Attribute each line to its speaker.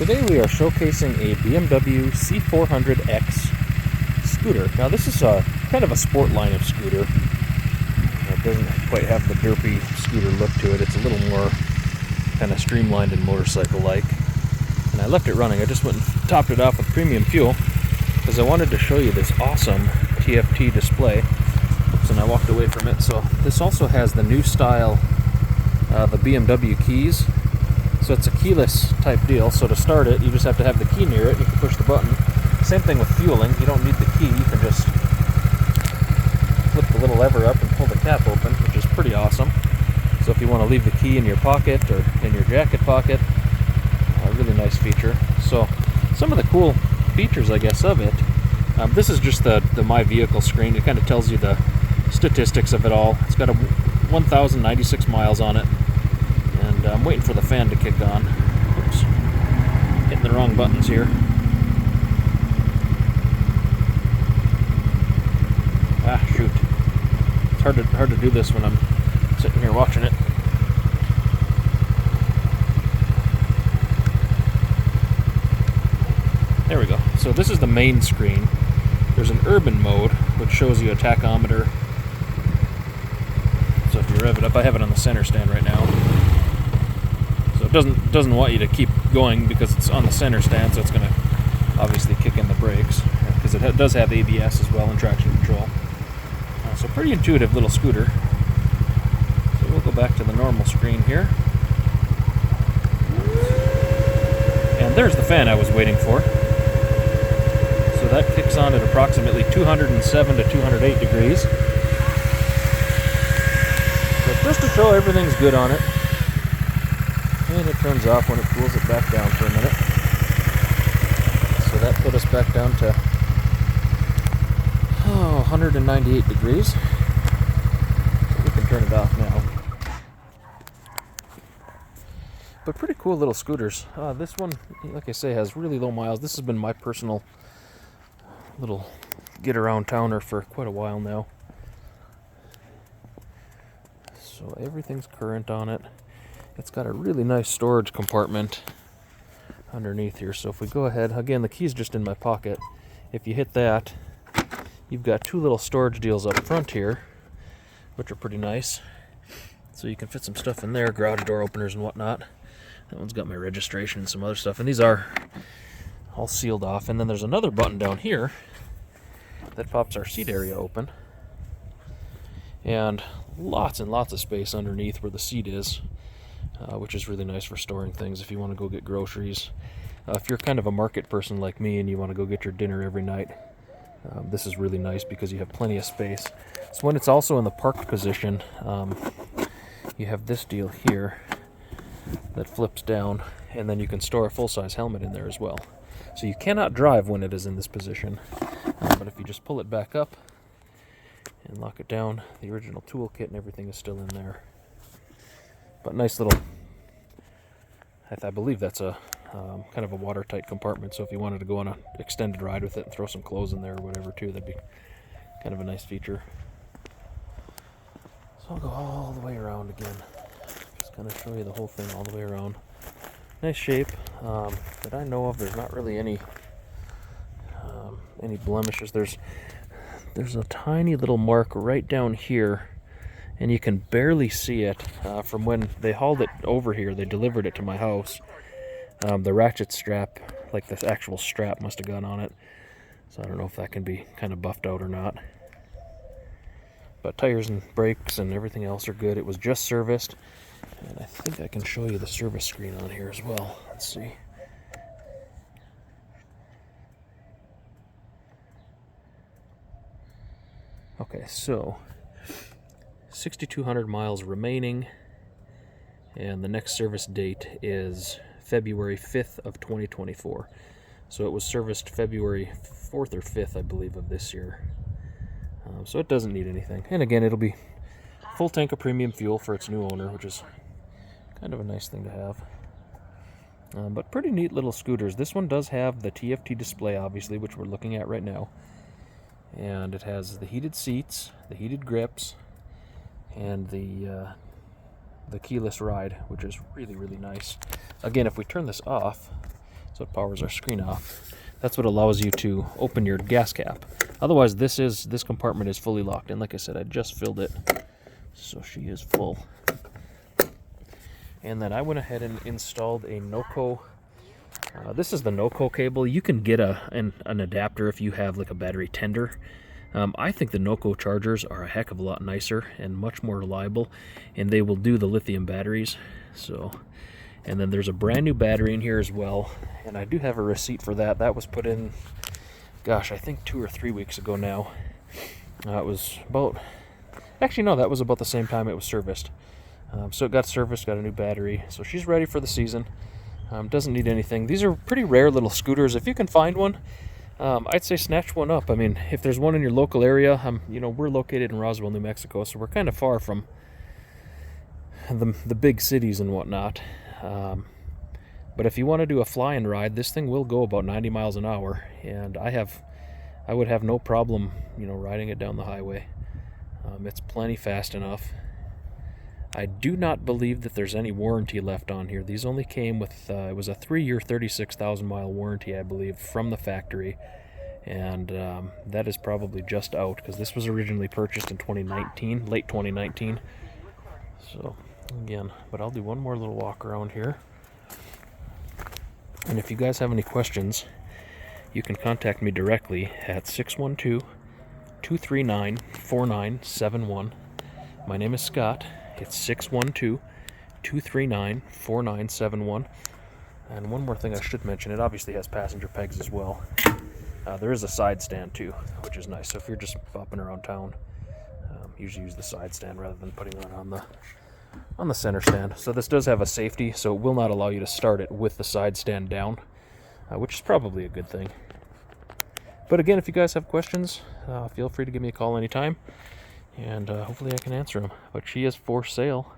Speaker 1: Today we are showcasing a BMW C400X scooter. Now this is a kind of a sport line of scooter. It doesn't quite have the derpy scooter look to it. It's a little more kind of streamlined and motorcycle-like. And I left it running. I just went and topped it off with premium fuel because I wanted to show you this awesome TFT display. Oops, and I walked away from it. So this also has the new style, the BMW keys. So it's a keyless type deal. So to start it, you just have to have the key near it. You can push the button. Same thing with fueling. You don't need the key. You can just flip the little lever up and pull the cap open, which is pretty awesome. So if you want to leave the key in your pocket or in your jacket pocket, a really nice feature. So some of the cool features, I guess, of it. This is just the My Vehicle screen. It kind of tells you the statistics of it all. It's got 1,096 miles on it. And I'm waiting for the fan to kick on. Oops. Hitting the wrong buttons here. Ah, shoot. It's hard to do this when I'm sitting here watching it. There we go. So this is the main screen. There's an urban mode, which shows you a tachometer. So if you rev it up, I have it on the center stand right now. So it doesn't want you to keep going because it's on the center stand, so it's going to obviously kick in the brakes because it does have ABS as well and traction control. So pretty intuitive little scooter. So we'll go back to the normal screen here. And there's the fan I was waiting for. So that kicks on at approximately 207 to 208 degrees. So just to show everything's good on it. And it turns off when it cools it back down for a minute. So that put us back down to 198 degrees. So we can turn it off now. But pretty cool little scooters. This one, like I say, has really low miles. This has been my personal little get around towner for quite a while now. So everything's current on it. It's got a really nice storage compartment underneath here. So if we go ahead, again, the key's just in my pocket. If you hit that, you've got two little storage deals up front here, which are pretty nice. So you can fit some stuff in there, garage door openers and whatnot. That one's got my registration and some other stuff. And these are all sealed off. And then there's another button down here that pops our seat area open. And lots of space underneath where the seat is. Which is really nice for storing things if you want to go get groceries. If you're kind of a market person like me and you want to go get your dinner every night, this is really nice because you have plenty of space. So when it's also in the parked position, you have this deal here that flips down, and then you can store a full-size helmet in there as well. So you cannot drive when it is in this position, but if you just pull it back up and lock it down, the original toolkit and everything is still in there. But nice little, I believe that's a kind of a watertight compartment, so if you wanted to go on an extended ride with it and throw some clothes in there or whatever too, that'd be kind of a nice feature. So I'll go all the way around again. Just kind of show you the whole thing all the way around. Nice shape. That I know of, there's not really any blemishes. There's a tiny little mark right down here, and you can barely see it from when they hauled it over here. They delivered it to my house. The ratchet strap, like the actual strap, must have gone on it. So I don't know if that can be kind of buffed out or not. But tires and brakes and everything else are good. It was just serviced. And I think I can show you the service screen on here as well. Let's see. Okay, so 6,200 miles remaining, and the next service date is February 5th of 2024. So it was serviced February 4th or 5th, I believe, of this year. So it doesn't need anything. And again, it'll be full tank of premium fuel for its new owner, which is kind of a nice thing to have. But pretty neat little scooters. This one does have the TFT display, obviously, which we're looking at right now. And it has the heated seats, the heated grips, and the keyless ride, which is really, really nice. Again, if we turn this off, so So it powers our screen off. That's what allows you to open your gas cap. Otherwise, this compartment is fully locked. And like I said, I just filled it, so she is full. And then I went ahead and installed a NOCO. This is the NOCO cable. You can get an adapter if you have like a battery tender. I think the NOCO chargers are a heck of a lot nicer and much more reliable, and they will do the lithium batteries. So, and then there's a brand new battery in here as well, and I do have a receipt for that. That was put in, gosh, I think 2 or 3 weeks ago now. It was about, actually no, that was about the same time it was serviced. So it got serviced, got a new battery, so she's ready for the season. Doesn't need anything. These are pretty rare little scooters. If you can find one, I'd say snatch one up. I mean, if there's one in your local area, we're located in Roswell, New Mexico, so we're kind of far from the big cities and whatnot. But if you want to do a fly and ride, this thing will go about 90 miles an hour, and I would have no problem, riding it down the highway. It's plenty fast enough. I do not believe that there's any warranty left on here. These only came with, it was a 3-year, 36,000 mile warranty, I believe, from the factory. And that is probably just out, because this was originally purchased in 2019, late 2019. So, again, but I'll do one more little walk around here. And if you guys have any questions, you can contact me directly at 612-239-4971. My name is Scott. It's 612-239-4971. And one more thing I should mention, it obviously has passenger pegs as well. There is a side stand too, which is nice. So if you're just bopping around town, usually use the side stand rather than putting it on the center stand. So this does have a safety, so it will not allow you to start it with the side stand down, which is probably a good thing. But again, if you guys have questions, feel free to give me a call anytime. And hopefully I can answer them. But she is for sale.